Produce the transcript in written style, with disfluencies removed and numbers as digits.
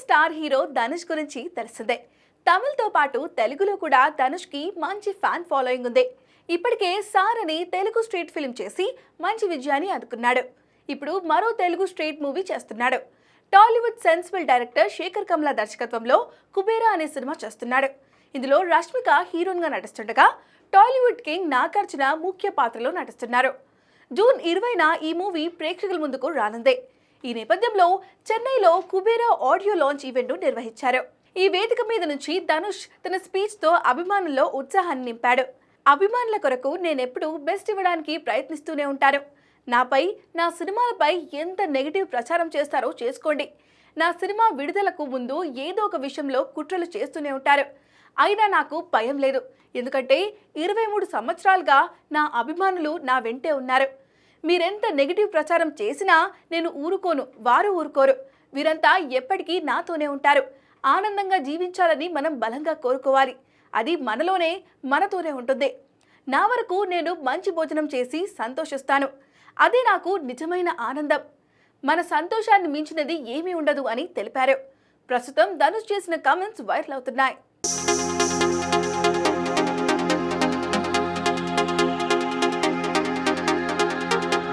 Star hero Dhanush గురించి తెలిసిందే. తమిళ్తో పాటు తెలుగులో కూడా ధనుష్కి మంచి ఫ్యాన్ ఫాలోయింగ్ ఉంది. ఇప్పటికే సార్ అని తెలుగు స్ట్రీట్ ఫిల్మ్ చేసి మంచి విజయాన్ని అందుకున్నాడు. ఇప్పుడు మరో తెలుగు స్ట్రీట్ మూవీ చేస్తున్నాడు. టాలీవుడ్ సెన్సిబుల్ డైరెక్టర్ శేఖర్ కమ్ల దర్శకత్వంలో కుబేరా అనే సినిమా చేస్తున్నాడు. ఇందులో రష్మిక హీరోయిన్గా నటిస్తుండగా టాలీవుడ్ కింగ్ నాగార్జున ముఖ్య పాత్రలో నటిస్తున్నారు. జూన్ 20న ఈ మూవీ ప్రేక్షకుల ముందుకు రానుంది. ఈ నేపథ్యంలో చెన్నైలో కుబేరా ఆడియో లాంచ్ ఈవెంట్ నిర్వహించారు. ఈ వేదిక మీద నుంచి ధనుష్ తన స్పీచ్ తో అభిమానుల్లో ఉత్సాహాన్ని నింపాడు. అభిమానుల కొరకు నేనెప్పుడు బెస్ట్ ఇవ్వడానికి ప్రయత్నిస్తూనే ఉంటాను. నాపై, నా సినిమాలపై ఎంత నెగిటివ్ ప్రచారం చేస్తారో చేసుకోండి. నా సినిమా విడుదలకు ముందు ఏదో ఒక విషయంలో కుట్రలు చేస్తూనే ఉంటారు. అయినా నాకు భయం లేదు. ఎందుకంటే 23 సంవత్సరాలుగా నా అభిమానులు నా వెంటే ఉన్నారు. మీరెంత నెగిటివ్ ప్రచారం చేసినా నేను ఊరుకోను, వారు ఊరుకోరు. వీరంతా ఎప్పటికీ నాతోనే ఉంటారు. ఆనందంగా జీవించాలని మనం బలంగా కోరుకోవాలి. అది మనలోనే, మనతోనే ఉంటుంది. నా వరకు నేను మంచి భోజనం చేసి సంతోషిస్తాను. అదే నాకు నిజమైన ఆనందం. మన సంతోషాన్ని మించినది ఏమీ ఉండదు అని తెలిపారు. ప్రస్తుతం ధనుష్ చేసిన కామెంట్స్ వైరల్ అవుతున్నాయి.